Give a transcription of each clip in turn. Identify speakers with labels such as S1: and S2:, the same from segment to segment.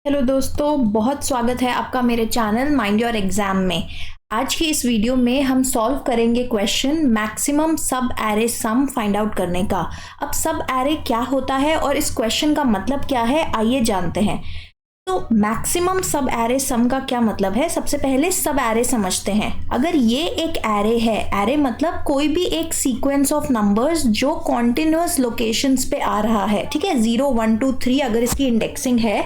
S1: Hello दोस्तों, बहुत स्वागत है आपका मेरे चैनल माइंड योर एग्जाम में। आज की इस वीडियो में हम सॉल्व करेंगे क्वेश्चन मैक्सिमम सब एरे सम फाइंड आउट करने का। अब सब एरे क्या होता है और इस क्वेश्चन का मतलब क्या है, आइए जानते हैं। तो मैक्सिमम सब एरे सम का क्या मतलब है, सबसे पहले सब एरे समझते हैं। अगर ये एक एरे है, एरे मतलब कोई भी एक सीक्वेंस ऑफ नंबर्स जो कॉन्टिन्यूअस लोकेशंस पे आ रहा है, ठीक है, 0 1 2 3 अगर इसकी इंडेक्सिंग है,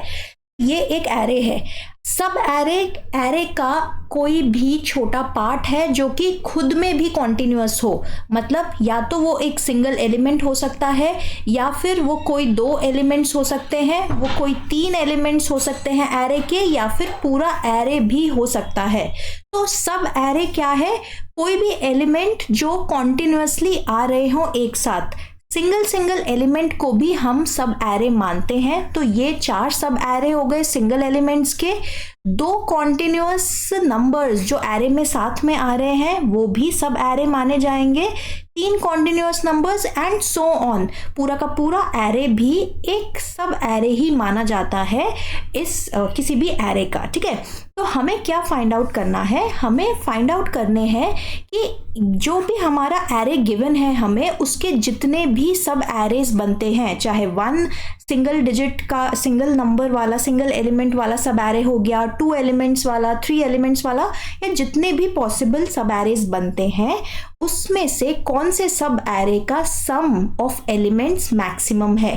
S1: ये एक एरे है। सब एरे का कोई भी छोटा पार्ट है जो कि खुद में भी कॉन्टिन्यूअस हो, मतलब या तो वो एक सिंगल एलिमेंट हो सकता है, या फिर वो कोई 2 एलिमेंट्स हो सकते हैं, वो कोई 3 एलिमेंट्स हो सकते हैं एरे के, या फिर पूरा एरे भी हो सकता है। तो सब एरे क्या है? कोई भी एलिमेंट जो कॉन्टिन्यूअसली आ रहे हो एक साथ। सिंगल एलिमेंट को भी हम सब एरे मानते हैं। तो ये 4 सब एरे हो गए सिंगल एलिमेंट्स के। 2 कॉन्टिन्यूअस नंबर्स जो एरे में साथ में आ रहे हैं वो भी सब एरे माने जाएंगे। 3 continuous numbers and so on, पूरा का पूरा एरे भी एक सब एरे ही माना जाता है इस किसी भी एरे का, ठीक है। तो हमें क्या फाइंड आउट करना है? हमें फाइंड आउट करने हैं कि जो भी हमारा एरे गिवन है, हमें उसके जितने भी सब एरेज बनते हैं, चाहे 1 सिंगल डिजिट का सिंगल नंबर वाला सिंगल एलिमेंट वाला सब एरे हो गया, 2 एलिमेंट्स वाला, 3 एलिमेंट्स वाला, या जितने भी पॉसिबल सब एरेज बनते हैं उसमें से कौन से सब एरे का सम ऑफ एलिमेंट्स मैक्सिमम है।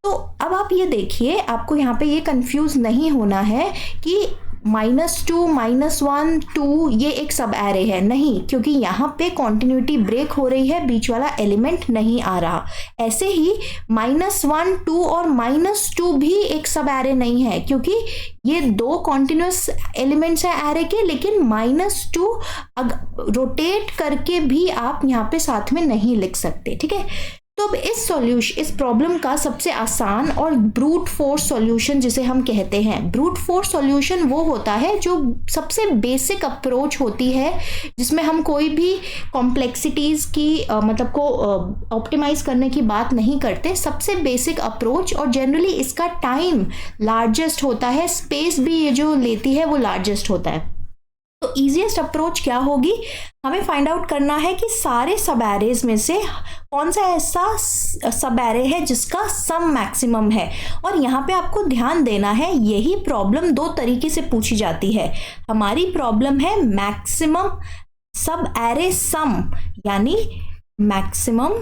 S1: तो अब आप ये देखिए, आपको यहाँ पे ये कंफ्यूज नहीं होना है कि -2 -1 2 ये एक सब एरे है, नहीं, क्योंकि यहाँ पे कॉन्टिन्यूटी ब्रेक हो रही है, बीच वाला एलिमेंट नहीं आ रहा। ऐसे ही -1 2 और -2 भी एक सब एरे नहीं है, क्योंकि ये 2 कॉन्टिन्यूस एलिमेंट्स हैं एरे के, लेकिन -2 रोटेट करके भी आप यहाँ पे साथ में नहीं लिख सकते, ठीक है। तो अब इस प्रॉब्लम का सबसे आसान और ब्रूट फोर्स सॉल्यूशन जिसे हम कहते हैं, ब्रूट फोर्स सॉल्यूशन वो होता है जो सबसे बेसिक अप्रोच होती है, जिसमें हम कोई भी कॉम्प्लेक्सिटीज की मतलब को ऑप्टिमाइज करने की बात नहीं करते। सबसे बेसिक अप्रोच, और जनरली इसका टाइम लार्जेस्ट होता है, स्पेस भी ये जो लेती है वो लार्जेस्ट होता है। तो इजीएस्ट अप्रोच क्या होगी? हमें फाइंड आउट करना है कि सारे सब एरेज में से कौन सा ऐसा सब एरे है जिसका सम मैक्सिमम है। और यहाँ पे आपको ध्यान देना है, यही प्रॉब्लम 2 तरीके से पूछी जाती है। हमारी प्रॉब्लम है मैक्सिमम सब एरे सम, यानी मैक्सिमम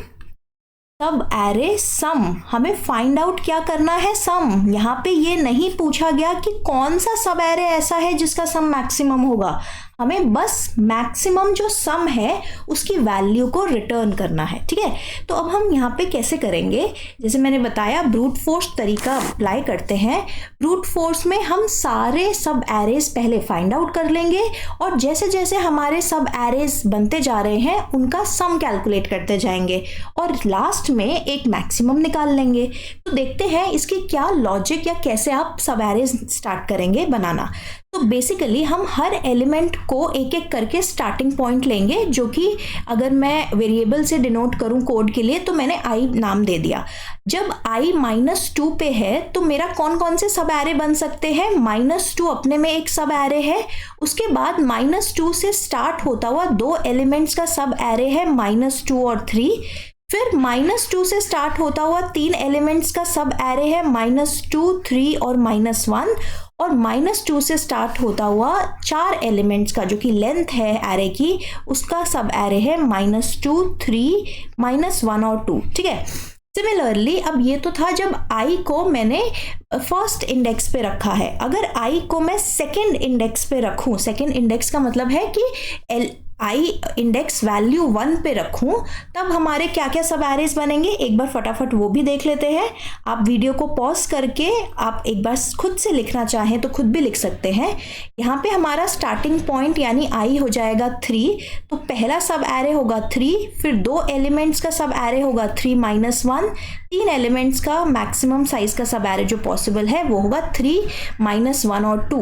S1: सब एरे सम। हमें फाइंड आउट क्या करना है? सम। यहाँ पे ये नहीं पूछा गया कि कौन सा सब एरे ऐसा है जिसका सम मैक्सिमम होगा, हमें बस मैक्सिमम जो सम है उसकी वैल्यू को रिटर्न करना है, ठीक है। तो अब हम यहाँ पे कैसे करेंगे? जैसे मैंने बताया, ब्रूट फोर्स तरीका अप्लाई करते हैं। ब्रूट फोर्स में हम सारे सब एरेज पहले फाइंड आउट कर लेंगे, और जैसे जैसे हमारे सब एरेज बनते जा रहे हैं उनका सम कैलकुलेट करते जाएंगे, और लास्ट में एक मैक्सिमम निकाल लेंगे। तो देखते हैं इसकी क्या लॉजिक, या कैसे आप सब एरेज स्टार्ट करेंगे बनाना। तो बेसिकली हम हर एलिमेंट को एक एक करके स्टार्टिंग पॉइंट लेंगे, जो कि अगर मैं वेरिएबल से डिनोट करूं कोड के लिए तो मैंने i नाम दे दिया। जब i -2 पे है तो मेरा कौन कौन से सब एरे बन सकते हैं? -2 अपने में एक सब एरे है, उसके बाद -2 से स्टार्ट होता हुआ 2 एलिमेंट्स का सब एरे है -2 और 3, फिर -2 से स्टार्ट होता हुआ 3 एलिमेंट्स का सब एरे है -2 3 और -1, और -2 से स्टार्ट होता हुआ 4 एलिमेंट्स का जो कि लेंथ है एरे की, उसका सब एरे है -2 3 -1 और 2, ठीक है। सिमिलरली अब ये तो था जब i को मैंने फर्स्ट इंडेक्स पे रखा है। अगर i को मैं सेकंड इंडेक्स पे रखूं, सेकंड इंडेक्स का मतलब है कि i इंडेक्स वैल्यू 1 पे रखूं, तब हमारे क्या क्या सब एरेज बनेंगे एक बार फटाफट वो भी देख लेते हैं। आप वीडियो को पॉज करके आप एक बार खुद से लिखना चाहें तो खुद भी लिख सकते हैं। यहाँ पे हमारा स्टार्टिंग पॉइंट यानी i हो जाएगा 3, तो पहला सब एरे होगा 3, फिर 2 एलिमेंट्स का सब एरे होगा 3 -1, तीन एलिमेंट्स का मैक्सिमम साइज का सब एरे जो पॉसिबल है वो होगा 3, -1 और 2।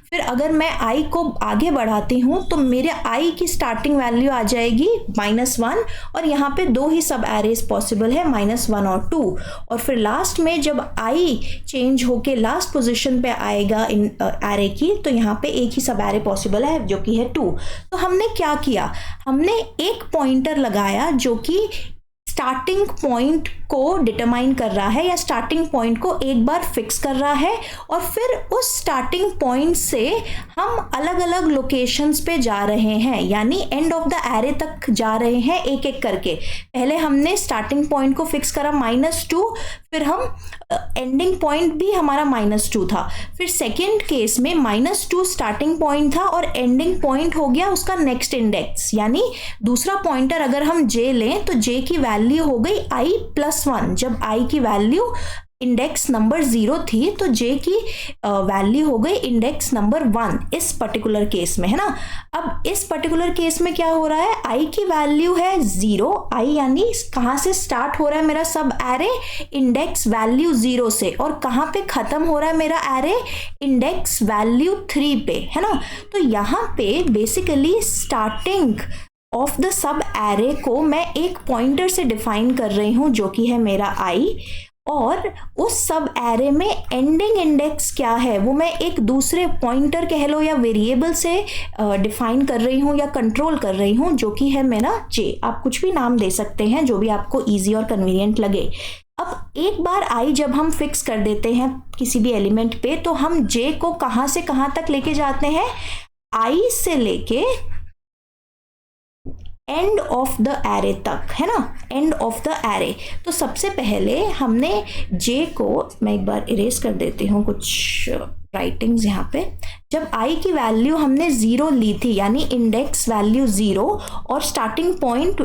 S1: फिर अगर मैं i को आगे बढ़ाती हूँ तो मेरे i की स्टार्टिंग वैल्यू आ जाएगी -1 और यहाँ पे दो ही सब एरेज पॉसिबल है, -1 और 2। और फिर लास्ट में जब i चेंज होके लास्ट पोजीशन पे आएगा इन एरे की, तो यहाँ पे एक ही सब एरे पॉसिबल है जो कि है 2। तो हमने क्या किया, हमने एक पॉइंटर लगाया जो कि स्टार्टिंग पॉइंट को डिटरमाइन कर रहा है या स्टार्टिंग पॉइंट को एक बार फिक्स कर रहा है, और फिर उस स्टार्टिंग पॉइंट से हम अलग अलग लोकेशंस पे जा रहे हैं, यानी एंड ऑफ द एरे तक जा रहे हैं एक एक करके। पहले हमने स्टार्टिंग पॉइंट को फिक्स करा -2, फिर हम एंडिंग पॉइंट भी हमारा -2 था। फिर सेकेंड केस में -2 स्टार्टिंग पॉइंट था और एंडिंग पॉइंट हो गया उसका नेक्स्ट इंडेक्स, यानी दूसरा पॉइंटर अगर हम j लें तो j की वैल्यू हो गई i+1। जब i की वैल्यू इंडेक्स नंबर 0 थी तो j की वैल्यू हो गई इंडेक्स नंबर 1 इस पर्टिकुलर केस में, है ना। अब इस पर्टिकुलर केस में क्या हो रहा है, i की वैल्यू है 0, i यानी कहाँ से स्टार्ट हो रहा है मेरा सब एरे, इंडेक्स वैल्यू 0 से, और कहाँ पे खत्म हो रहा है मेरा एरे, इंडेक्स वैल्यू 3 पे, है ना। तो यहाँ पे basically starting of the sub array को मैं एक पॉइंटर से डिफाइन कर रही हूँ जो कि है मेरा i, और उस सब एरे में एंडिंग इंडेक्स क्या है वो मैं एक दूसरे पॉइंटर कह लो या वेरिएबल से डिफाइन कर रही हूँ या कंट्रोल कर रही हूँ जो कि है मेरा j। आप कुछ भी नाम दे सकते हैं जो भी आपको इजी और कन्वीनियंट लगे। अब एक बार i जब हम फिक्स कर देते हैं किसी भी एलिमेंट पे, तो हम j को कहाँ से कहाँ तक लेके जाते हैं, i से लेके एंड ऑफ द एरे तक, है ना, एंड ऑफ द एरे। तो सबसे पहले हमने j को, मैं एक बार इरेज कर देती हूँ कुछ राइटिंग्स यहाँ पे। जब i की वैल्यू हमने 0 ली थी, यानी इंडेक्स वैल्यू 0 और स्टार्टिंग पॉइंट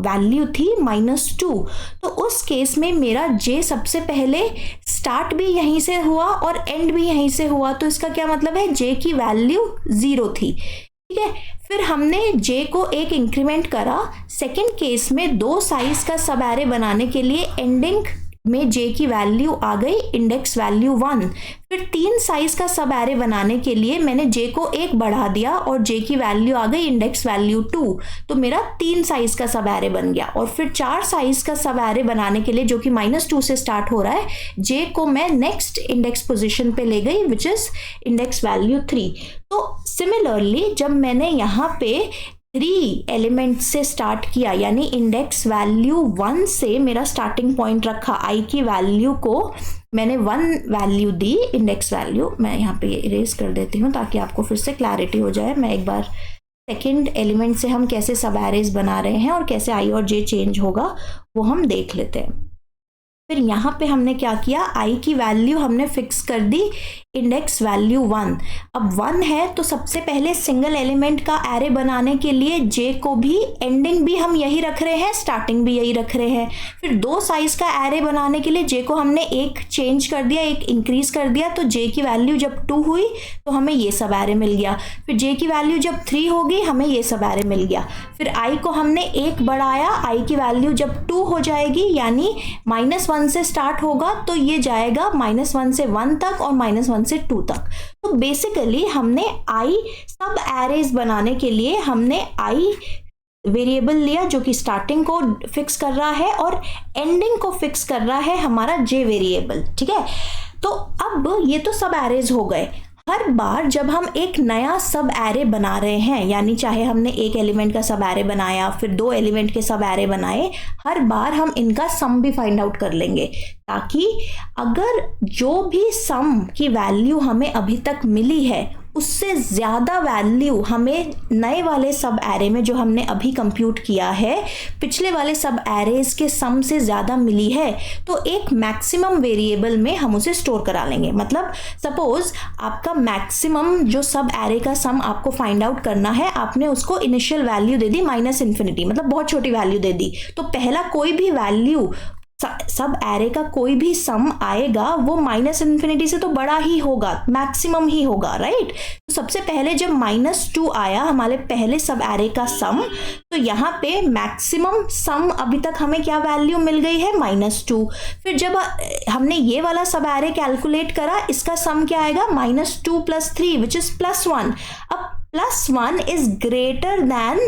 S1: वैल्यू थी -2, तो उस केस में मेरा j सबसे पहले स्टार्ट भी यहीं से हुआ और एंड भी यहीं से हुआ। तो इसका क्या मतलब है, j की वैल्यू 0 थी, ठीक है। फिर हमने j को एक इंक्रीमेंट करा, सेकेंड केस में 2 साइज का सब एरे बनाने के लिए एंडिंग में j की वैल्यू आ गई इंडेक्स वैल्यू 1। फिर 3 साइज का सब एरे बनाने के लिए मैंने j को एक बढ़ा दिया और j की वैल्यू आ गई इंडेक्स वैल्यू 2, तो मेरा 3 साइज का सब एरे बन गया। और फिर 4 साइज का सब एरे बनाने के लिए जो कि -2 से स्टार्ट हो रहा है, j को मैं नेक्स्ट इंडेक्स पोजीशन पे ले गई विच इज इंडेक्स वैल्यू 3। तो सिमिलरली जब मैंने यहाँ पे 3 एलिमेंट से स्टार्ट किया, यानी इंडेक्स वैल्यू 1 से मेरा स्टार्टिंग पॉइंट रखा, i की वैल्यू को मैंने 1 वैल्यू दी, इंडेक्स वैल्यू। मैं यहाँ पे इरेज कर देती हूँ ताकि आपको फिर से क्लैरिटी हो जाए। मैं एक बार सेकेंड एलिमेंट से हम कैसे सब एरेज बना रहे हैं और कैसे i और j चेंज होगा वो हम देख लेते हैं। फिर यहाँ पे हमने क्या किया, i की वैल्यू हमने फिक्स कर दी इंडेक्स वैल्यू 1। अब 1 है तो सबसे पहले सिंगल एलिमेंट का एरे बनाने के लिए j को भी एंडिंग भी हम यही रख रहे हैं, स्टार्टिंग भी यही रख रहे हैं। फिर 2 साइज का एरे बनाने के लिए j को हमने एक चेंज कर दिया, एक इंक्रीज कर दिया, तो j की वैल्यू जब 2 हुई तो हमें ये सब एरे मिल गया। फिर j की वैल्यू जब 3 हो गई हमें ये सब एरे मिल गया। फिर i को हमने एक बढ़ाया, i की वैल्यू जब 2 हो जाएगी यानी -1 से स्टार्ट होगा तो ये जाएगा -1 से 1 तक और -1 से 2 तक। तो बेसिकली हमने i सब एरेज बनाने के लिए हमने i वेरिएबल लिया जो कि स्टार्टिंग को फिक्स कर रहा है और एंडिंग को फिक्स कर रहा है हमारा j वेरिएबल, ठीक है। तो अब ये तो सब एरेज हो गए। हर बार जब हम एक नया सब एरे बना रहे हैं, यानी चाहे हमने एक एलिमेंट का सब एरे बनाया फिर 2 एलिमेंट के सब एरे बनाए, हर बार हम इनका सम भी फाइंड आउट कर लेंगे, ताकि अगर जो भी सम की वैल्यू हमें अभी तक मिली है उससे ज़्यादा वैल्यू हमें नए वाले सब एरे में जो हमने अभी कंप्यूट किया है पिछले वाले सब एरेज के सम से ज़्यादा मिली है, तो एक मैक्सिमम वेरिएबल में हम उसे स्टोर करा लेंगे। मतलब सपोज आपका मैक्सिमम जो सब एरे का सम आपको फाइंड आउट करना है, आपने उसको इनिशियल वैल्यू दे दी -∞, मतलब बहुत छोटी वैल्यू दे दी। तो पहला कोई भी वैल्यू सब एरे का कोई भी सम आएगा वो -∞ से तो बड़ा ही होगा, मैक्सिमम ही होगा, राइट। तो सबसे पहले जब -2 आया हमारे पहले सब एरे का सम, तो यहाँ पे मैक्सिमम सम अभी तक हमें क्या वैल्यू मिल गई है, -2। फिर जब हमने ये वाला सब एरे कैलकुलेट करा, इसका सम क्या आएगा, -2 + 3 विच इज +1। अब +1 इज ग्रेटर दैन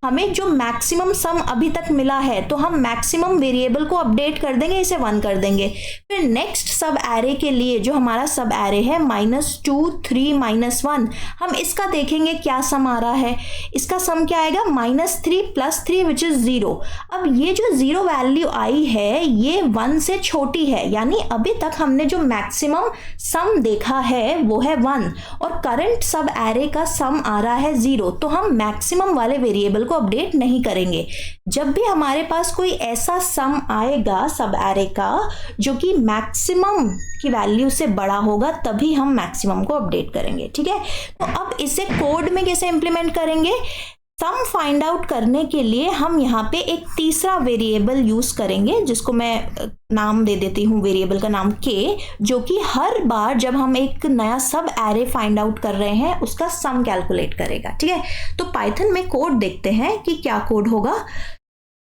S1: हमें जो मैक्सिमम सम अभी तक मिला है, तो हम मैक्सिमम वेरिएबल को अपडेट कर देंगे, इसे 1 कर देंगे। फिर नेक्स्ट सब एरे के लिए जो हमारा सब एरे है -2 3 -1, हम इसका देखेंगे क्या सम आ रहा है। इसका सम क्या आएगा, -3 + 3 विच इज 0। अब ये जो 0 वैल्यू आई है ये 1 से छोटी है, यानी अभी तक हमने जो मैक्सिमम सम देखा है वो है 1 और करंट सब एरे का सम आ रहा है 0। तो हम मैक्सिमम वाले वेरिएबल को अपडेट नहीं करेंगे। जब भी हमारे पास कोई ऐसा सम आएगा सब एरे का जो कि मैक्सिमम की वैल्यू से बड़ा होगा, तभी हम मैक्सिमम को अपडेट करेंगे, ठीक है। तो अब इसे कोड में कैसे इंप्लीमेंट करेंगे, सम फाइंड आउट करने के लिए हम यहाँ पे एक तीसरा वेरिएबल यूज करेंगे, जिसको मैं नाम दे देती हूँ, वेरिएबल का नाम k, जो कि हर बार जब हम एक नया सब एरे फाइंड आउट कर रहे हैं उसका सम कैलकुलेट करेगा, ठीक है। तो पाइथन में कोड देखते हैं कि क्या कोड होगा।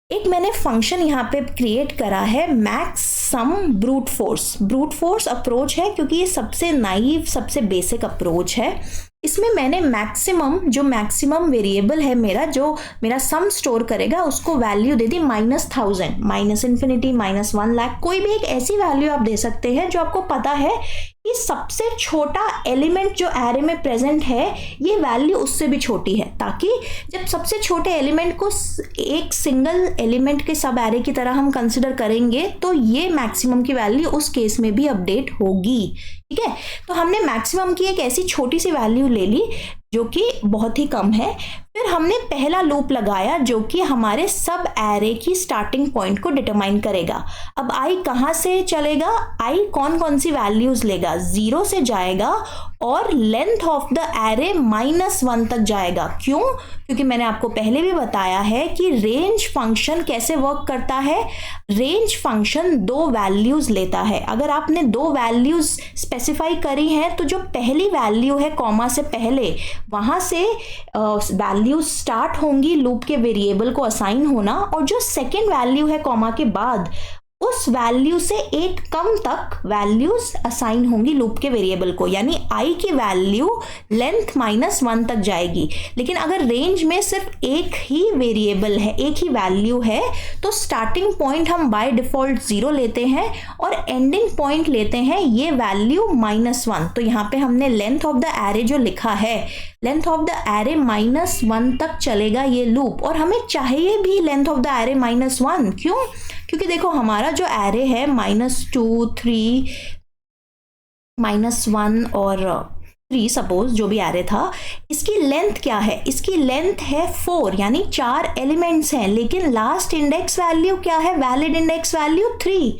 S1: एक मैंने फंक्शन यहाँ पे क्रिएट करा है मैक्स सम ब्रूट फोर्स अप्रोच है, क्योंकि ये सबसे नाइव सबसे बेसिक अप्रोच है। इसमें मैंने मैक्सिमम वेरिएबल है मेरा, जो मेरा सम स्टोर करेगा, उसको वैल्यू दे दी -1000 -∞ -1 लाख, कोई भी एक ऐसी वैल्यू आप दे सकते हैं जो आपको पता है कि सबसे छोटा एलिमेंट जो एरे में प्रेजेंट है ये वैल्यू उससे भी छोटी है, ताकि जब सबसे छोटे एलिमेंट को एक सिंगल एलिमेंट के सब एरे की तरह हम कंसिडर करेंगे तो ये मैक्सिमम की वैल्यू उस केस में भी अपडेट होगी, ठीक है। तो हमने मैक्सिमम की एक ऐसी छोटी सी वैल्यू ले ली जो कि बहुत ही कम है। फिर हमने पहला लूप लगाया जो कि हमारे सब एरे की स्टार्टिंग पॉइंट को डिटरमाइन करेगा। अब आई कहाँ से चलेगा, आई कौन कौन सी वैल्यूज लेगा, 0 से जाएगा और लेंथ ऑफ द एरे -1 तक जाएगा। क्यों? क्योंकि मैंने आपको पहले भी बताया है कि रेंज फंक्शन कैसे वर्क करता है। रेंज फंक्शन 2 वैल्यूज लेता है। अगर आपने 2 वैल्यूज स्पेसिफाई करी हैं तो जो पहली वैल्यू है कॉमा से पहले, वहां से वैल्यूज स्टार्ट होंगी लूप के वेरिएबल को असाइन होना, और जो सेकेंड वैल्यू है कॉमा के बाद उस वैल्यू से एक कम तक वैल्यूज असाइन होंगी लूप के वेरिएबल को, यानी आई की वैल्यू लेंथ -1 तक जाएगी। लेकिन अगर रेंज में सिर्फ एक ही वेरिएबल है, एक ही वैल्यू है, तो स्टार्टिंग पॉइंट हम बाय डिफॉल्ट 0 लेते हैं और एंडिंग पॉइंट लेते हैं ये वैल्यू -1। तो यहाँ पे हमने लेंथ ऑफ द एरे जो लिखा है, लेंथ ऑफ द एरे -1 तक चलेगा ये लूप, और हमें चाहिए भी लेंथ ऑफ द एरे -1। क्यों? क्योंकि देखो हमारा जो एरे है -2 3 -1 और 3 सपोज जो भी एरे था, इसकी लेंथ क्या है, इसकी लेंथ है 4, यानी 4 एलिमेंट्स हैं, लेकिन लास्ट इंडेक्स वैल्यू क्या है, वैलिड इंडेक्स वैल्यू 3।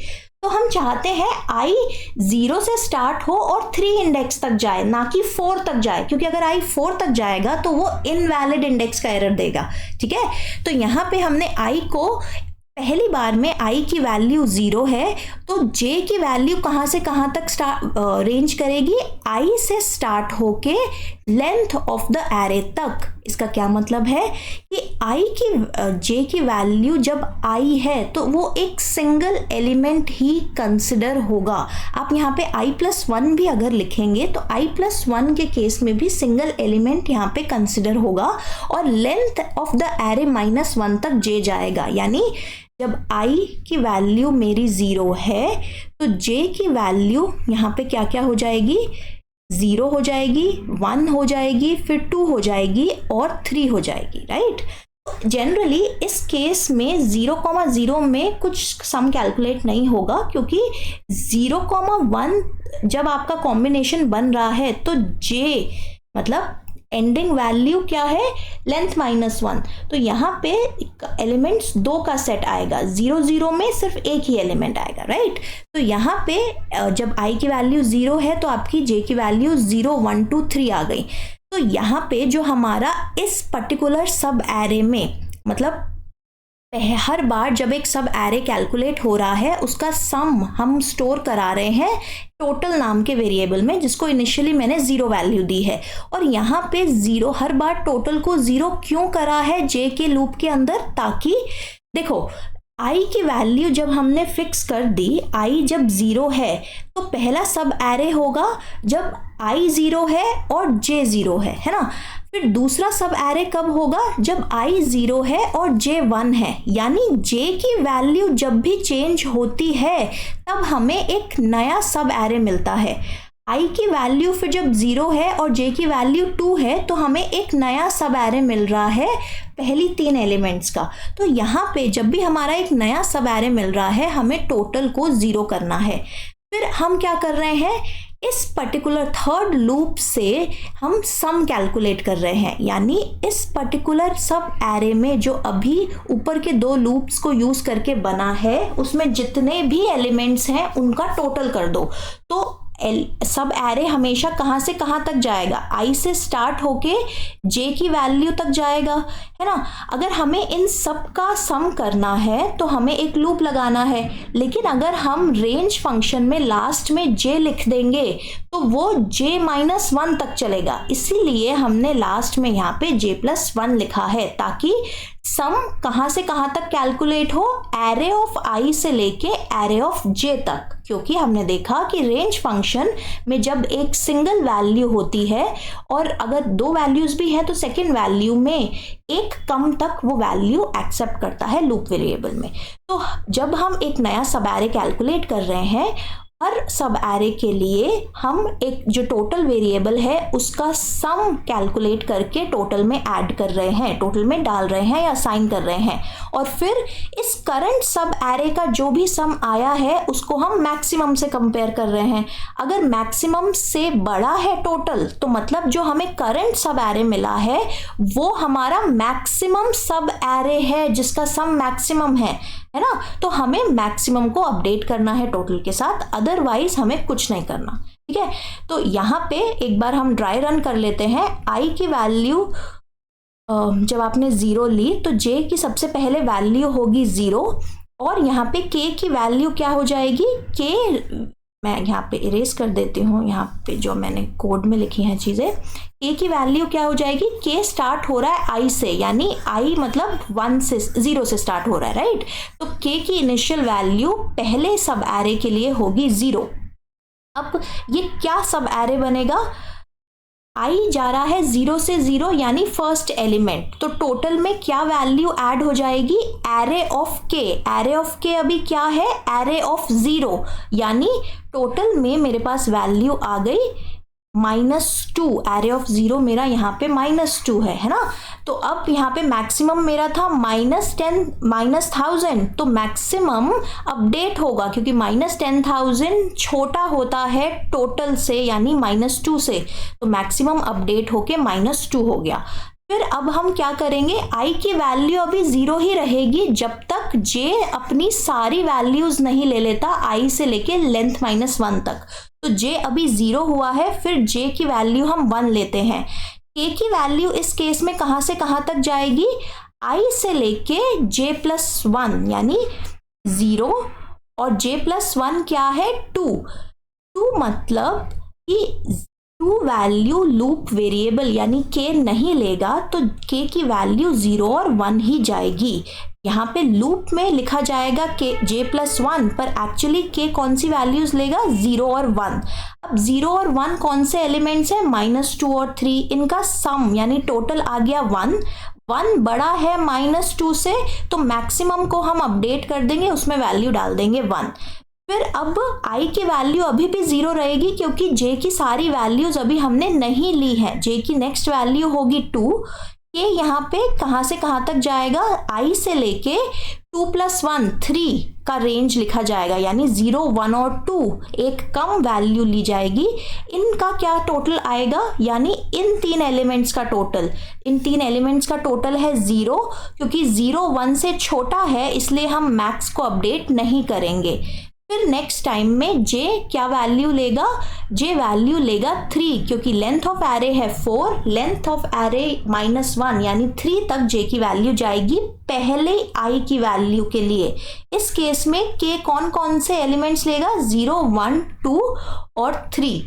S1: तो हम चाहते हैं आई 0 से स्टार्ट हो और 3 इंडेक्स तक जाए, ना कि 4 तक जाए, क्योंकि अगर आई 4 तक जाएगा तो वो इनवैलिड इंडेक्स का एरर देगा, ठीक है। तो यहाँ पे हमने आई को पहली बार में आई की वैल्यू 0 है, तो j की वैल्यू कहाँ से कहाँ तक रेंज करेगी, आई से स्टार्ट होके लेंथ ऑफ द एरे तक। इसका क्या मतलब है कि आई की j की वैल्यू जब आई है तो वो एक सिंगल एलिमेंट ही कंसिडर होगा। आप यहाँ पे i+1 भी अगर लिखेंगे तो i+1 के केस में भी सिंगल एलिमेंट यहाँ पे कंसिडर होगा, और लेंथ ऑफ द एरे -1 तक j जाएगा। यानी जब i की वैल्यू मेरी 0 है तो j की वैल्यू यहाँ पे क्या क्या हो जाएगी, 0 हो जाएगी, 1 हो जाएगी, फिर 2 हो जाएगी और 3 हो जाएगी, राइट। जनरली इस केस में 0,0 में कुछ सम कैलकुलेट नहीं होगा, क्योंकि 0,1 जब आपका कॉम्बिनेशन बन रहा है तो j मतलब एंडिंग वैल्यू क्या है, लेंथ -1। तो यहाँ पे एलिमेंट्स 2 का सेट आएगा, 0 0 में सिर्फ एक ही एलिमेंट आएगा, राइट। तो यहाँ पे जब i की वैल्यू 0 है तो आपकी j की वैल्यू 0 1 2 3 आ गई। तो यहाँ पे जो हमारा इस पर्टिकुलर सब एरे में, मतलब हर बार जब एक सब एरे कैलकुलेट हो रहा है उसका सम हम स्टोर करा रहे हैं टोटल नाम के वेरिएबल में, जिसको इनिशियली मैंने 0 वैल्यू दी है। और यहाँ पे 0 हर बार टोटल को 0 क्यों करा है जे के लूप के अंदर, ताकि देखो i की वैल्यू जब हमने फिक्स कर दी, i जब 0 है तो पहला सब एरे होगा जब i 0 है और j 0 है ना। फिर दूसरा सब एरे कब होगा, जब i 0 है और j 1 है। यानी j की वैल्यू जब भी चेंज होती है तब हमें एक नया सब एरे मिलता है। i की वैल्यू फिर जब 0 है और j की वैल्यू 2 है तो हमें एक नया सब एरे मिल रहा है पहली 3 एलिमेंट्स का। तो यहाँ पे जब भी हमारा एक नया सब एरे मिल रहा है हमें टोटल को 0 करना है। फिर हम क्या कर रहे हैं, इस पर्टिकुलर थर्ड लूप से हम सम कैलकुलेट कर रहे हैं। यानी इस पर्टिकुलर सब एरे में जो अभी ऊपर के 2 लूप्स को यूज करके बना है उसमें जितने भी एलिमेंट्स हैं उनका टोटल कर दो। तो सब एरे हमेशा कहाँ से कहाँ तक जाएगा, i से स्टार्ट होके j की वैल्यू तक जाएगा, है ना। अगर हमें इन सब का सम करना है तो हमें एक लूप लगाना है, लेकिन अगर हम रेंज फंक्शन में लास्ट में j लिख देंगे तो वो j-1 तक चलेगा। इसीलिए हमने लास्ट में यहाँ पे j+1 लिखा है, ताकि सम कहाँ से कहाँ तक कैलकुलेट हो, एरे ऑफ i से लेके एरे ऑफ j तक। क्योंकि हमने देखा कि रेंज फंक्शन में जब एक सिंगल वैल्यू होती है और अगर 2 वैल्यूज भी हैं तो सेकेंड वैल्यू में एक कम तक वो वैल्यू एक्सेप्ट करता है लूप वेरिएबल में। तो जब हम एक नया सब एरे कैलकुलेट कर रहे हैं, हर सब एरे के लिए हम एक जो टोटल वेरिएबल है उसका सम कैलकुलेट करके टोटल में ऐड कर रहे हैं, टोटल में डाल रहे हैं या असाइन कर रहे हैं। और फिर इस करंट सब एरे का जो भी सम आया है उसको हम मैक्सिमम से कंपेयर कर रहे हैं। अगर मैक्सिमम से बड़ा है टोटल तो मतलब जो हमें करंट सब एरे मिला है वो हमारा मैक्सिमम सब एरे है जिसका सम मैक्सिमम है ना। तो हमें मैक्सिमम को अपडेट करना है टोटल के साथ, अदरवाइज हमें कुछ नहीं करना। ठीक है, तो यहाँ पे एक बार हम ड्राई रन कर लेते हैं। i की वैल्यू जब आपने 0 ली तो j की सबसे पहले वैल्यू होगी 0 और यहाँ पे k की वैल्यू क्या हो जाएगी, k मैं यहाँ पे इरेज कर देती हूँ, यहाँ पे जो मैंने कोड में लिखी हैं चीज़ें। k की वैल्यू क्या हो जाएगी, k स्टार्ट हो रहा है i से, यानी i मतलब 1 से 0 से स्टार्ट हो रहा है, राइट। तो k की इनिशियल वैल्यू पहले सब एरे के लिए होगी 0। अब ये क्या सब एरे बनेगा, i जा रहा है 0 से 0 यानी फर्स्ट एलिमेंट, तो टोटल में क्या वैल्यू ऐड हो जाएगी, array of k। Array of k अभी क्या है, एरे ऑफ 0, यानी टोटल में मेरे पास वैल्यू आ गई -2। एरे ऑफ 0 मेरा यहाँ पे -2 है ना। तो अब यहाँ पे मैक्सिमम मेरा था -1000, तो मैक्सिमम अपडेट होगा क्योंकि -10,000 छोटा होता है टोटल से यानी -2 से, तो मैक्सिमम अपडेट होके -2 हो गया। फिर अब हम क्या करेंगे, i की वैल्यू अभी 0 ही रहेगी जब तक j अपनी सारी वैल्यूज नहीं ले लेता i से लेके लेंथ -1 तक। तो j अभी 0 हुआ है, फिर j की वैल्यू हम 1 लेते हैं। k की वैल्यू इस केस में कहाँ से कहाँ तक जाएगी, i से लेके j+1 यानी 0 और j+1 क्या है 2 मतलब कि 2 वैल्यू लूप वेरिएबल यानी k नहीं लेगा तो k की वैल्यू 0 और 1 ही जाएगी। यहाँ पे लूप में लिखा जाएगा k j+1 पर एक्चुअली k कौन सी वैल्यूज लेगा, 0 और 1। अब 0 और 1 कौन से एलिमेंट्स हैं, -2 और 3, इनका सम यानी टोटल आ गया 1 बड़ा है -2 से, तो मैक्सिमम को हम अपडेट कर देंगे, उसमें वैल्यू डाल देंगे 1। फिर अब i की वैल्यू अभी भी 0 रहेगी क्योंकि j की सारी वैल्यूज अभी हमने नहीं ली है। j की नेक्स्ट वैल्यू होगी 2। k यहाँ पे कहाँ से कहाँ तक जाएगा, i से लेके 2 + 1 3 का रेंज लिखा जाएगा, यानी 0 1 और 2 एक कम वैल्यू ली जाएगी। इनका क्या टोटल आएगा, यानी इन 3 एलिमेंट्स का टोटल, इन 3 एलिमेंट्स का टोटल है 0, क्योंकि 0 1 से छोटा है इसलिए हम मैक्स को अपडेट नहीं करेंगे। फिर नेक्स्ट टाइम में j क्या वैल्यू लेगा, j वैल्यू लेगा 3, क्योंकि लेंथ ऑफ एरे है 4, लेंथ ऑफ एरे -1 यानी 3 तक j की वैल्यू जाएगी पहले i की वैल्यू के लिए। इस केस में k कौन कौन से एलिमेंट्स लेगा, 0, 1, 2 और 3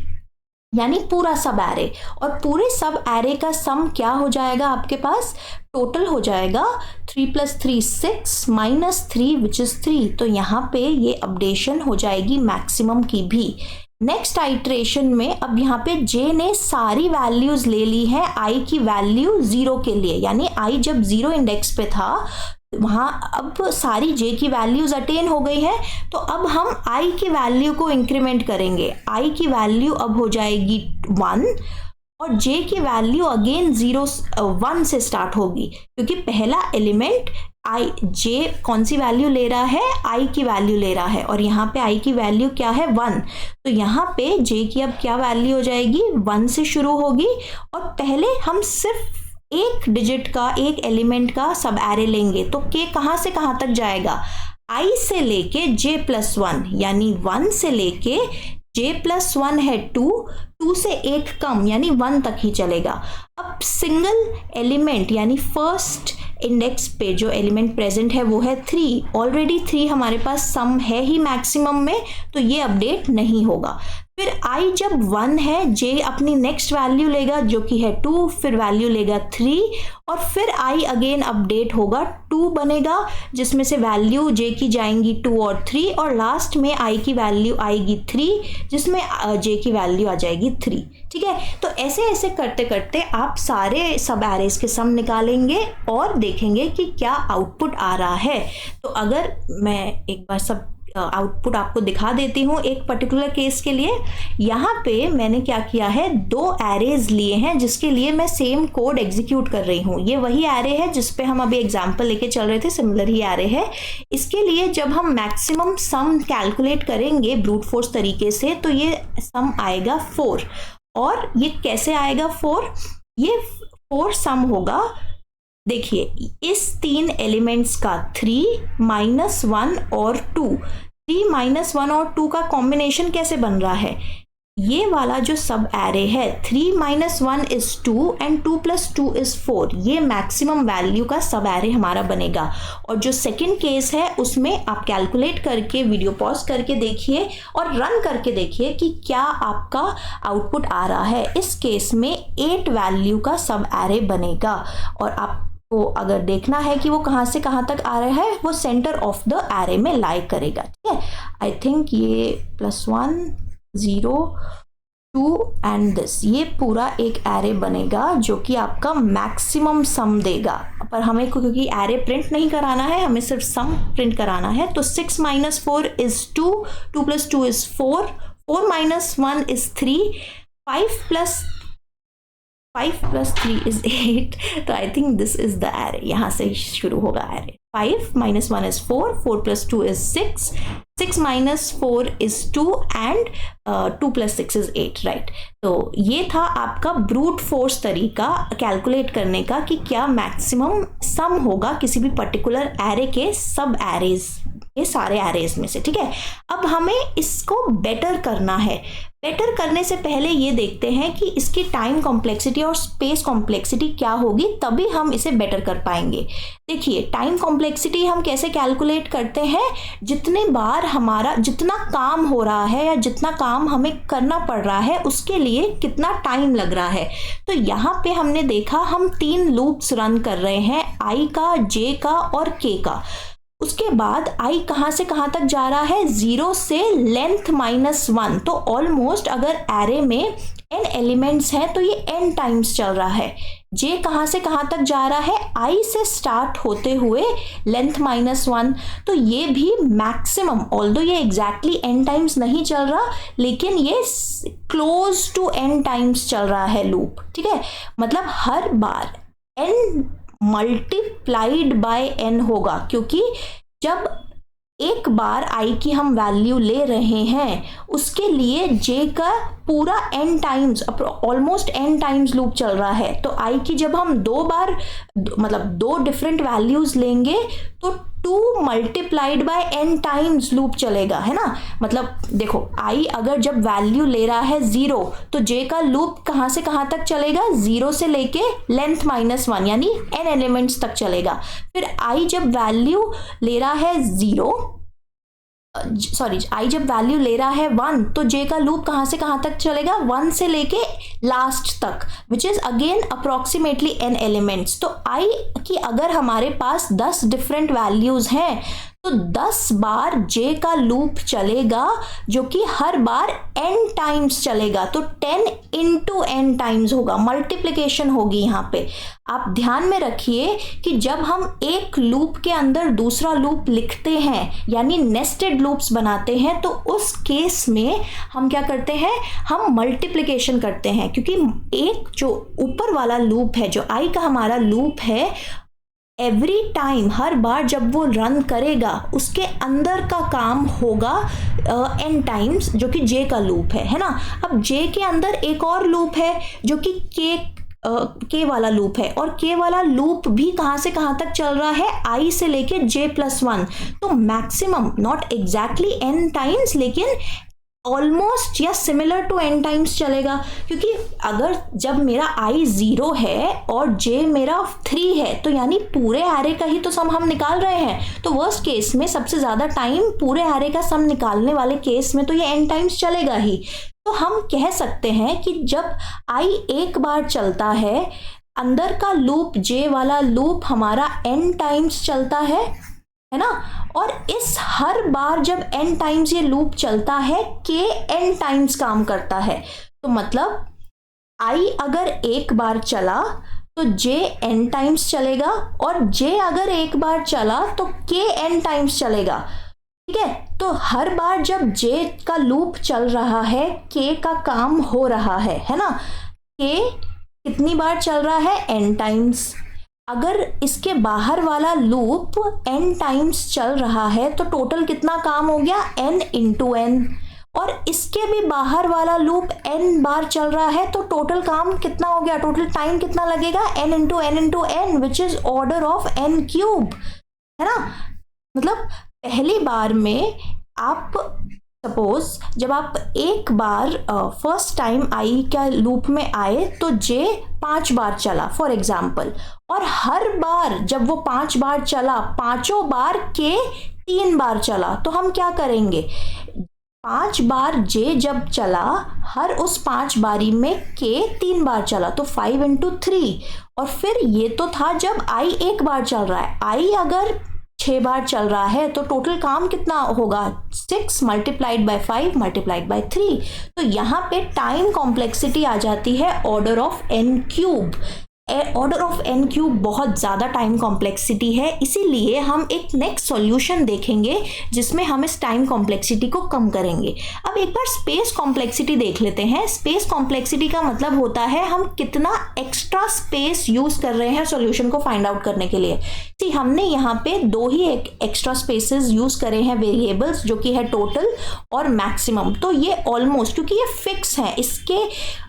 S1: यानी पूरा सब एरे, और पूरे सब एरे का सम क्या हो जाएगा आपके पास, टोटल हो जाएगा 3 + 3 6 -3 विच इज 3। तो यहाँ पे ये अपडेशन हो जाएगी मैक्सिमम की भी। नेक्स्ट आइट्रेशन में अब यहाँ पे j ने सारी वैल्यूज ले ली है i की वैल्यू 0 के लिए, यानी i जब 0 इंडेक्स पे था वहां अब सारी j की वैल्यूज अटेन हो गई है। तो अब हम i की वैल्यू को इंक्रीमेंट करेंगे, i की वैल्यू अब हो जाएगी 1 और j की वैल्यू अगेन 1 से स्टार्ट होगी, क्योंकि पहला एलिमेंट j कौन सी वैल्यू ले रहा है, i की वैल्यू ले रहा है, और यहाँ पे i की वैल्यू क्या है 1। तो यहाँ पे j की अब क्या वैल्यू हो जाएगी, 1 से शुरू होगी, और पहले हम सिर्फ एक डिजिट का, एक एलिमेंट का सब एरे लेंगे। तो k कहाँ से कहाँ तक जाएगा, i से लेके j+1 यानी 1 से लेके j+1 है 2, 2 से एक कम यानी 1 तक ही चलेगा। अब सिंगल एलिमेंट यानी फर्स्ट इंडेक्स पे जो एलिमेंट प्रेजेंट है वो है 3, ऑलरेडी 3 हमारे पास सम है ही मैक्सिमम में, तो ये अपडेट नहीं होगा। फिर i जब 1 है, j अपनी नेक्स्ट वैल्यू लेगा जो कि है 2, फिर वैल्यू लेगा 3 और फिर i अगेन अपडेट होगा, 2 बनेगा जिसमें से वैल्यू j की जाएंगी 2 और 3, और लास्ट में i की वैल्यू आएगी 3 जिसमें j की वैल्यू आ जाएगी 3। ठीक है, तो ऐसे ऐसे करते करते आप सारे सब एरेज के सम निकालेंगे और देखेंगे कि क्या आउटपुट आ रहा है। तो अगर मैं एक बार सब आउटपुट आपको दिखा देती हूँ एक पर्टिकुलर केस के लिए। यहाँ पे मैंने क्या किया है, 2 एरेज लिए हैं जिसके लिए मैं सेम कोड एग्जीक्यूट कर रही हूँ। ये वही एरे है जिस पे हम अभी एग्जांपल लेके चल रहे थे, सिमिलर ही एरे है। इसके लिए जब हम मैक्सिमम सम कैलकुलेट करेंगे ब्रूट फोर्स तरीके से तो ये सम आएगा 4। और ये कैसे आएगा 4, ये 4 सम होगा, देखिए इस 3 एलिमेंट्स का 3, -1 और 2, 3, -1 और 2 का कॉम्बिनेशन कैसे बन रहा है, ये वाला जो सब एरे है 3 - 1 is 2 and 2 + 2 is 4, ये मैक्सिमम वैल्यू का सब एरे हमारा बनेगा। और जो सेकंड केस है उसमें आप कैलकुलेट करके वीडियो पॉज करके देखिए और रन करके देखिए कि क्या आपका आउटपुट आ रहा है। इस केस में 8 वैल्यू का सब एरे बनेगा और आपको अगर देखना है कि वो कहाँ से कहाँ तक आ रहा है, वो सेंटर ऑफ द एरे में लाई करेगा। ठीक है, आई थिंक ये +1 0 2 एंड दिस, ये पूरा एक एरे बनेगा जो कि आपका मैक्सिमम सम देगा। पर हमें क्योंकि एरे प्रिंट नहीं कराना है, हमें सिर्फ सम प्रिंट कराना है। तो 6 - 4 is 2, 2 + 2 is 4, 4 - 1 is 3, 5 + 3 is 8। तो I think this is the array, यहाँ से शुरू होगा array. 5 - 1 is 4, 4 + 2 is 6, 6 - 4 is 2 and 2 + 6 is 8, right. तो ये था आपका ब्रूट फोर्स तरीका कैलकुलेट करने का कि क्या मैक्सिमम सम होगा किसी भी पर्टिकुलर एरे के सब एरेज, ये सारे एरेज में से। ठीक है, अब हमें इसको बेटर करना है। बेटर करने से पहले ये देखते हैं कि इसकी टाइम कॉम्प्लेक्सिटी और स्पेस कॉम्प्लेक्सिटी क्या होगी, तभी हम इसे बेटर कर पाएंगे। देखिए टाइम कॉम्प्लेक्सिटी हम कैसे कैलकुलेट करते हैं, जितने बार हमारा जितना काम हो रहा है या जितना काम हमें करना पड़ रहा है उसके लिए कितना टाइम लग रहा है। तो यहाँ पे हमने देखा हम 3 लूप्स रन कर रहे हैं, i का, j का और k का। उसके बाद i कहाँ से कहाँ तक जा रहा है, 0 से लेंथ -1। तो ऑलमोस्ट अगर एरे में n एलिमेंट्स हैं तो ये n टाइम्स चल रहा है। j कहाँ से कहाँ तक जा रहा है, i से स्टार्ट होते हुए लेंथ -1। तो ये भी मैक्सिमम, ऑल्दो ये एग्जैक्टली n टाइम्स नहीं चल रहा लेकिन ये क्लोज टू n टाइम्स चल रहा है लूप। ठीक है, मतलब हर बार n मल्टीप्लाइड बाय n होगा, क्योंकि जब एक बार i की हम वैल्यू ले रहे हैं उसके लिए j का पूरा n times, almost n times loop चल रहा है। तो i की जब हम 2 बार मतलब 2 डिफरेंट वैल्यूज लेंगे तो 2 multiplied by n times loop चलेगा, है ना। मतलब देखो i अगर जब वैल्यू ले रहा है 0 तो j का लूप कहाँ से कहाँ तक चलेगा, 0 से लेके लेंथ -1 यानी n एलिमेंट्स तक चलेगा। फिर i जब वैल्यू ले रहा है 1 तो j का लूप कहाँ से कहाँ तक चलेगा, 1 से लेके लास्ट तक, which is again approximately n elements. तो i की अगर हमारे पास 10 डिफरेंट वैल्यूज हैं तो 10 बार j का लूप चलेगा, जो कि हर बार n टाइम्स चलेगा, तो 10 इंटू n टाइम्स होगा, मल्टीप्लिकेशन होगी यहाँ पे। आप ध्यान में रखिए कि जब हम एक लूप के अंदर दूसरा लूप लिखते हैं यानी नेस्टेड लूप्स बनाते हैं, तो उस केस में हम क्या करते हैं, हम मल्टीप्लिकेशन करते हैं, क्योंकि एक जो ऊपर वाला लूप है, जो i का हमारा लूप है, एवरी टाइम हर बार जब वो रन करेगा उसके अंदर का काम होगा n टाइम्स, जो कि j का लूप है ना। अब j के अंदर एक और लूप है जो कि k वाला लूप है, और k वाला लूप भी कहाँ से कहाँ तक चल रहा है, i से लेके j+1, तो maximum not exactly n times लेकिन ऑलमोस्ट या सिमिलर टू n टाइम्स चलेगा, क्योंकि अगर जब मेरा i 0 है और j मेरा 3 है तो यानी पूरे एरे का ही तो सम हम निकाल रहे हैं। तो वर्स्ट केस में सबसे ज़्यादा टाइम पूरे एरे का सम निकालने वाले केस में तो ये n टाइम्स चलेगा ही। तो हम कह सकते हैं कि जब i एक बार चलता है, अंदर का लूप j वाला लूप हमारा n टाइम्स चलता है ना, और इस हर बार जब n टाइम्स ये लूप चलता है k n टाइम्स काम करता है। तो मतलब i अगर एक बार चला तो j n टाइम्स चलेगा, और j अगर एक बार चला तो k n टाइम्स चलेगा, ठीक है। तो हर बार जब j का लूप चल रहा है k का काम हो रहा है ना। k कितनी बार चल रहा है, n टाइम्स। अगर इसके बाहर वाला लूप n टाइम्स चल रहा है तो टोटल कितना काम हो गया, n इंटू n, और इसके भी बाहर वाला लूप n बार चल रहा है तो टोटल काम कितना हो गया, टोटल टाइम कितना लगेगा, n into n which is order of n cube, है ना। मतलब पहली बार में आप सपोज जब आप एक बार फर्स्ट टाइम i का लूप में आए तो j 5 बार चला फॉर एग्जाम्पल, और हर बार जब वो 5 बार चला, पांचों बार k 3 बार चला, तो हम क्या करेंगे, 5 बार j जब चला, हर उस 5 बारी में k 3 बार चला, तो 5 इंटू 3। और फिर ये तो था जब i एक बार चल रहा है, i अगर 6 बार चल रहा है तो टोटल काम कितना होगा, 6 मल्टीप्लाइड बाय 5 मल्टीप्लाइड बाय 3। तो यहाँ पे टाइम कॉम्प्लेक्सिटी आ जाती है order of n cube. Order of n cube बहुत ज़्यादा टाइम कॉम्प्लेक्सिटी है, इसीलिए हम एक नेक्स्ट सॉल्यूशन देखेंगे जिसमें हम इस टाइम कॉम्प्लेक्सिटी को कम करेंगे। अब एक बार स्पेस कॉम्प्लेक्सिटी देख लेते हैं। स्पेस कॉम्प्लेक्सिटी का मतलब होता है हम कितना एक्स्ट्रा स्पेस यूज़ कर रहे हैं सॉल्यूशन को फाइंड आउट करने के लिए। हमने यहाँ पे 2 ही एक्स्ट्रा स्पेसेस यूज़ करे हैं वेरिएबल्स, जो कि है टोटल और मैक्सिमम। तो ये ऑलमोस्ट, क्योंकि ये फिक्स है, इसके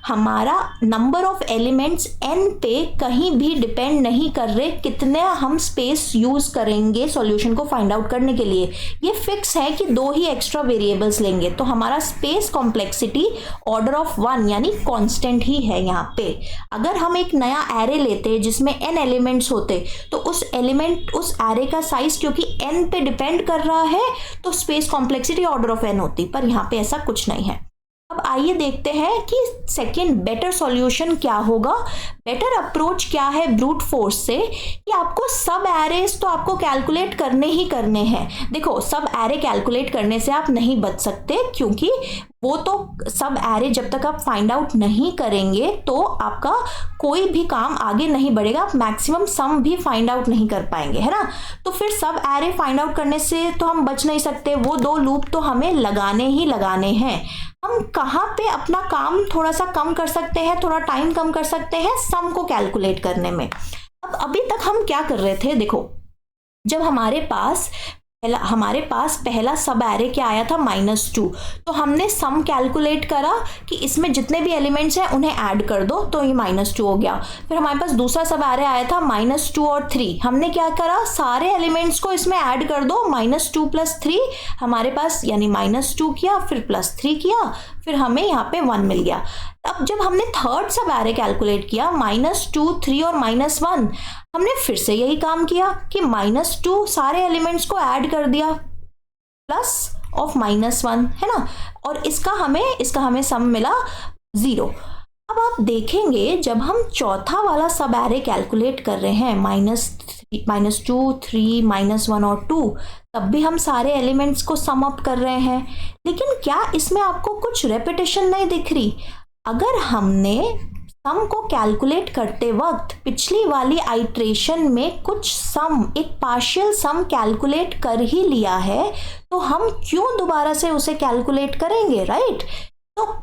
S1: हमारा नंबर ऑफ एलिमेंट्स n पे कहीं भी डिपेंड नहीं कर रहे कितने हम स्पेस यूज़ करेंगे सॉल्यूशन को फाइंड आउट करने के लिए। ये फिक्स है कि 2 ही एक्स्ट्रा वेरिएबल्स लेंगे, तो हमारा स्पेस कॉम्प्लेक्सिटी ऑर्डर ऑफ 1 यानी कांस्टेंट ही है यहाँ पे। अगर हम एक नया एरे लेते जिसमें n एलिमेंट्स होते तो उस एरे का साइज क्योंकि n पे डिपेंड कर रहा है तो space complexity order of n होती, पर यहाँ पे ऐसा कुछ नहीं है। अब आइए देखते हैं कि सेकेंड बेटर सॉल्यूशन क्या होगा। बेटर अप्रोच क्या है ब्रूट फोर्स से, कि आपको सब एरेस तो आपको कैलकुलेट करने ही करने हैं। देखो सब एरे कैलकुलेट करने से आप नहीं बच सकते, क्योंकि वो तो सब एरे जब तक आप फाइंड आउट नहीं करेंगे तो आपका कोई भी काम आगे नहीं बढ़ेगा, आप मैक्सिमम सम भी फाइंड आउट नहीं कर पाएंगे, है ना। तो फिर सब एरे फाइंड आउट करने से तो हम बच नहीं सकते, वो 2 लूप तो हमें लगाने ही लगाने हैं। हम कहाँ पे अपना काम थोड़ा सा कम कर सकते हैं, थोड़ा टाइम कम कर सकते हैं सम को कैलकुलेट करने में। अब अभी तक हम क्या कर रहे थे, देखो जब हमारे पास हमारे पास पहला सब एरे क्या आया था -2, तो हमने सम कैलकुलेट करा कि इसमें जितने भी एलिमेंट्स हैं उन्हें ऐड कर दो, तो ये -2 हो गया। फिर हमारे पास दूसरा सब एरे आया था -2 और 3, हमने क्या करा, सारे एलिमेंट्स को इसमें ऐड कर दो, -2 + 3 हमारे पास, यानी -2 किया, फिर +3 किया, फिर हमें यहाँ पे 1 मिल गया। अब जब हमने थर्ड सब एरे कैलकुलेट किया, -2, 3 और -1, हमने फिर से यही काम किया कि -2 सारे एलिमेंट्स को ऐड कर दिया प्लस ऑफ -1, है ना, और इसका हमें सम मिला 0। अब आप देखेंगे जब हम चौथा वाला सब एरे कैलकुलेट कर रहे हैं, -2, 3, -1 और 2, तब भी हम सारे एलिमेंट्स को सम अप कर रहे हैं, लेकिन क्या इसमें आपको कुछ रेपिटेशन नहीं दिख रही? अगर हमने सम को कैलकुलेट करते वक्त पिछली वाली आइट्रेशन में कुछ सम, एक पार्शियल सम कैलकुलेट कर ही लिया है, तो हम क्यों दोबारा से उसे कैलकुलेट करेंगे, राइट? तो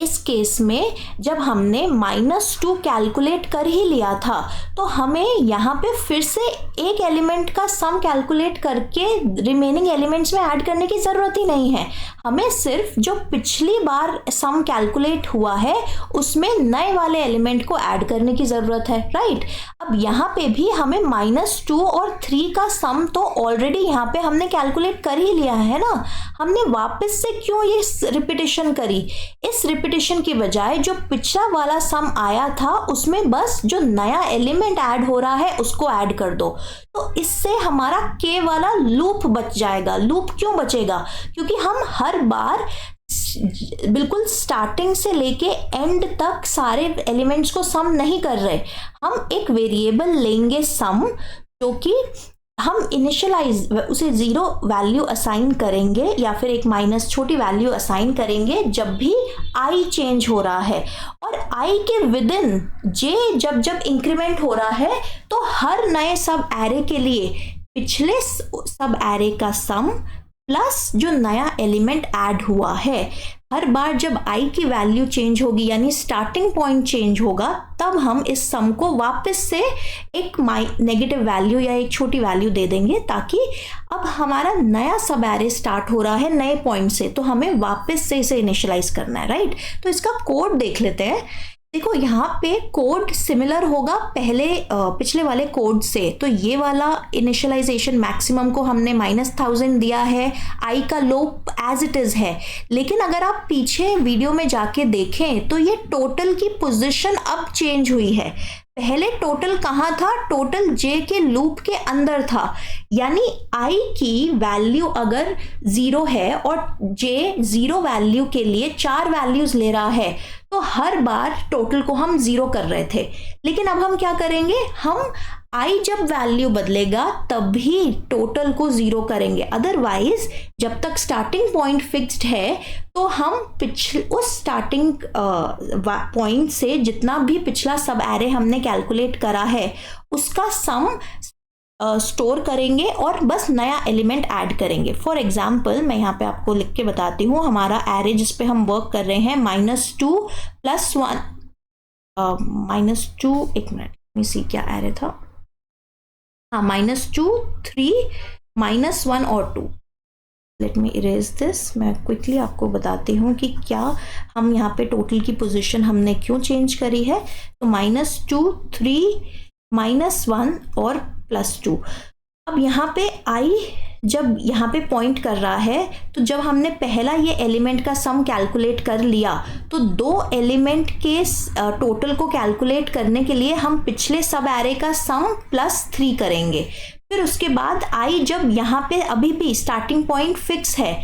S1: इस केस में जब हमने -2 कैलकुलेट कर ही लिया था, तो हमें यहाँ पे फिर से एक एलिमेंट का सम कैलकुलेट करके रिमेनिंग एलिमेंट्स में ऐड करने की ज़रूरत ही नहीं है। हमें सिर्फ जो पिछली बार सम कैलकुलेट हुआ है उसमें नए वाले एलिमेंट को ऐड करने की ज़रूरत है, राइट? अब यहाँ पे भी हमें -2 और 3 का सम तो ऑलरेडी यहाँ पे हमने कैलकुलेट कर ही लिया है ना, हमने वापस से क्यों ये रिपीटेशन करी? इस रिपीटेशन की बजाय जो पिछला वाला सम आया था उसमें बस जो नया एलिमेंट ऐड हो रहा है उसको ऐड कर दो, तो इससे हमारा के वाला लूप बच जाएगा। लूप क्यों बचेगा? क्योंकि हम हर बार बिल्कुल स्टार्टिंग से लेके एंड तक सारे एलिमेंट्स को सम नहीं कर रहे, हम एक वेरिएबल लेंगे सम, जो कि हम इनिशियलाइज उसे 0 वैल्यू असाइन करेंगे या फिर एक माइनस छोटी वैल्यू असाइन करेंगे जब भी i चेंज हो रहा है, और i के विद इन j जब इंक्रीमेंट हो रहा है, तो हर नए सब एरे के लिए पिछले सब एरे का सम प्लस जो नया एलिमेंट ऐड हुआ है, हर बार जब i की वैल्यू चेंज होगी यानी स्टार्टिंग पॉइंट चेंज होगा, तब हम इस सम को वापस से एक नेगेटिव वैल्यू या एक छोटी वैल्यू दे देंगे, ताकि अब हमारा नया सब एरे स्टार्ट हो रहा है नए पॉइंट से, तो हमें वापस से इसे इनिशियलाइज करना है, राइट? तो इसका कोड देख लेते हैं। देखो यहाँ पे कोड सिमिलर होगा पिछले वाले कोड से, तो ये वाला इनिशियलाइजेशन मैक्सिमम को हमने -1000 दिया है, i का लूप एज इट इज है, लेकिन अगर आप पीछे वीडियो में जाके देखें तो ये टोटल की पोजीशन अब चेंज हुई है। पहले टोटल कहाँ था? टोटल j के लूप के अंदर था, यानी i की वैल्यू अगर 0 है और j 0 वैल्यू के लिए 4 वैल्यूज ले रहा है, तो हर बार टोटल को हम 0 कर रहे थे, लेकिन अब हम क्या करेंगे, हम i जब वैल्यू बदलेगा तभी टोटल को 0 करेंगे, अदरवाइज जब तक स्टार्टिंग पॉइंट फिक्स्ड है तो हम उस स्टार्टिंग पॉइंट से जितना भी पिछला सब एरे हमने कैलकुलेट करा है उसका सम स्टोर करेंगे और बस नया एलिमेंट ऐड करेंगे। फॉर एग्जाम्पल मैं यहाँ पे आपको लिख के बताती हूँ, हमारा एरे जिस पे हम वर्क कर रहे हैं -2 + 1 -2, एक मिनट सी क्या एरे था, हाँ -2, 3, -1 और 2। लेट मी इरेज दिस, मैं क्विकली आपको बताती हूँ कि क्या हम यहाँ पे टोटल की पोजीशन हमने क्यों चेंज करी है। तो -2, 3, -1 और +2। अब यहाँ पे i जब यहाँ पे पॉइंट कर रहा है, तो जब हमने पहला ये एलिमेंट का सम कैलकुलेट कर लिया, तो 2 एलिमेंट के टोटल को कैलकुलेट करने के लिए हम पिछले सब एरे का सम +3 करेंगे। फिर उसके बाद i जब यहाँ पे अभी भी स्टार्टिंग पॉइंट फिक्स है,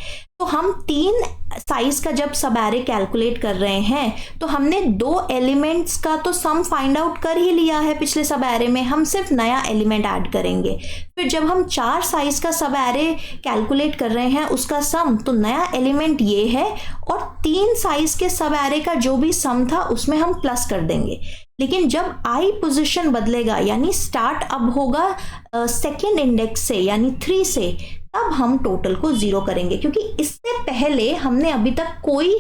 S1: तो हम 3 साइज का जब सब एरे कैलकुलेट कर रहे हैं, तो हमने 2 एलिमेंट्स का तो सम फाइंड आउट कर ही लिया है पिछले सब एरे में, हम सिर्फ नया एलिमेंट ऐड करेंगे। फिर जब हम 4 साइज का सब एरे कैलकुलेट कर रहे हैं उसका सम, तो नया एलिमेंट ये है, और 3 साइज के सब एरे का जो भी सम था उसमें हम प्लस कर देंगे। लेकिन जब i पोजीशन बदलेगा, यानी स्टार्ट अब होगा सेकेंड इंडेक्स से यानी 3 से, तब हम टोटल को 0 करेंगे, क्योंकि इससे पहले हमने अभी तक कोई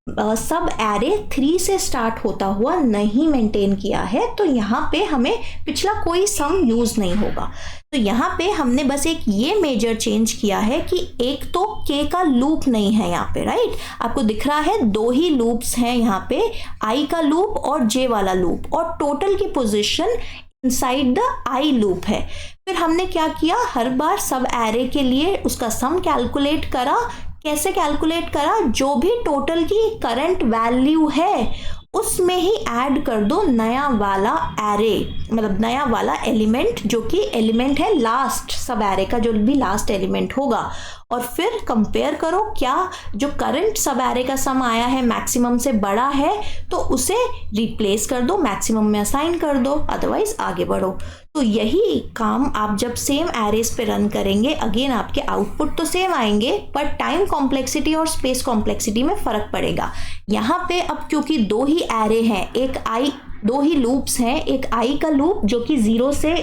S1: सब एरे 3 से स्टार्ट होता हुआ नहीं मेंटेन किया है, तो यहाँ पे हमें पिछला कोई सम यूज नहीं होगा। तो यहाँ पे हमने बस एक ये मेजर चेंज किया है कि एक तो k का लूप नहीं है यहाँ पे, राइट। आपको दिख रहा है 2 ही लूप्स हैं यहाँ पे, i का लूप और j वाला लूप, और टोटल की position inside the i loop है। फिर हमने क्या किया, हर बार सब एरे के लिए उसका सम कैलकुलेट करा। कैसे कैलकुलेट करा, जो भी टोटल की करंट वैल्यू है उसमें ही ऐड कर दो नया वाला एरे, मतलब नया वाला एलिमेंट जो कि एलिमेंट है लास्ट सब एरे का, जो भी लास्ट एलिमेंट होगा। और फिर कंपेयर करो, क्या जो करंट सब एरे का सम आया है मैक्सिमम से बड़ा है तो उसे रिप्लेस कर दो, मैक्सिमम में असाइन कर दो, अदरवाइज आगे बढ़ो। तो यही काम आप जब सेम एरेज पे रन करेंगे, अगेन आपके आउटपुट तो सेम आएंगे पर टाइम कॉम्प्लेक्सिटी और स्पेस कॉम्प्लेक्सिटी में फर्क पड़ेगा। यहाँ पे अब क्योंकि 2 ही एरे हैं, एक i 2 ही लूप्स हैं, एक i का लूप जो कि 0 से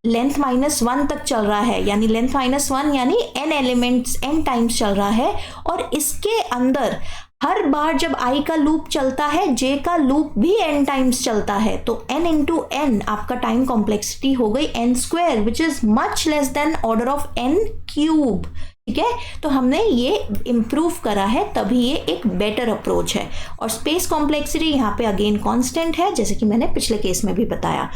S1: लेंथ -1 तक चल रहा है, यानी लेंथ -1 यानी n एलिमेंट्स n टाइम्स चल रहा है, और इसके अंदर हर बार जब i का लूप चलता है j का लूप भी n टाइम्स चलता है, तो n इंटू n आपका टाइम कॉम्प्लेक्सिटी हो गई n² which is much less than order of n³। ठीक है, तो हमने ये इम्प्रूव करा है, तभी ये एक बेटर अप्रोच है। और स्पेस कॉम्प्लेक्सिटी यहाँ पे अगेन कांस्टेंट है, जैसे कि मैंने पिछले केस में भी बताया।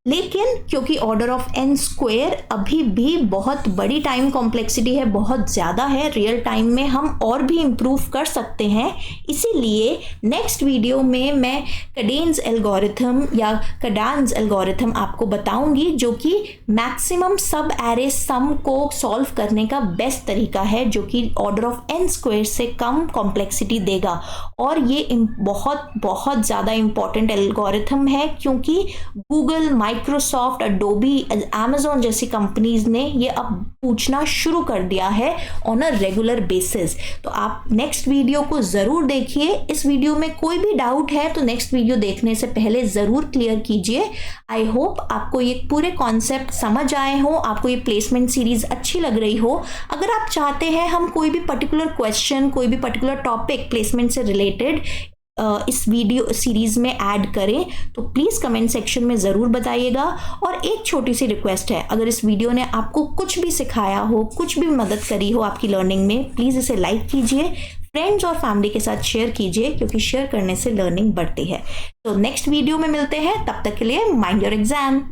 S1: लेकिन क्योंकि ऑर्डर ऑफ n² अभी भी बहुत बड़ी टाइम कॉम्प्लेक्सिटी है, बहुत ज़्यादा है, रियल टाइम में हम और भी इम्प्रूव कर सकते हैं। इसीलिए नेक्स्ट वीडियो में मैं कैडेंस एल्गोरिथम या कैडेंस एल्गोरिथम आपको बताऊंगी, जो कि मैक्सिमम सब एरे सम को सॉल्व करने का बेस्ट तरीका है, जो कि ऑर्डर ऑफ n² से कम कॉम्प्लेक्सिटी देगा। और ये बहुत बहुत ज़्यादा इम्पॉर्टेंट एल्गोरिथम है, क्योंकि गूगल, माइक्रोसॉफ्ट, अडोबी, अमेजोन जैसी कंपनीज ने ये अब पूछना शुरू कर दिया है ऑन अ रेगुलर बेसिस। तो आप नेक्स्ट वीडियो को ज़रूर देखिए। इस वीडियो में कोई भी डाउट है तो नेक्स्ट वीडियो देखने से पहले ज़रूर क्लियर कीजिए। आई होप आपको ये पूरे कॉन्सेप्ट समझ आए हो, आपको ये प्लेसमेंट सीरीज अच्छी लग रही हो। अगर आप चाहते हैं हम कोई भी पर्टिकुलर क्वेश्चन, कोई भी पर्टिकुलर टॉपिक प्लेसमेंट से रिलेटेड इस वीडियो सीरीज में ऐड करें, तो प्लीज़ कमेंट सेक्शन में ज़रूर बताइएगा। और एक छोटी सी रिक्वेस्ट है, अगर इस वीडियो ने आपको कुछ भी सिखाया हो, कुछ भी मदद करी हो आपकी लर्निंग में, प्लीज़ इसे लाइक कीजिए, फ्रेंड्स और फैमिली के साथ शेयर कीजिए, क्योंकि शेयर करने से लर्निंग बढ़ती है। तो नेक्स्ट वीडियो में मिलते हैं, तब तक के लिए माइंड योर एग्जाम।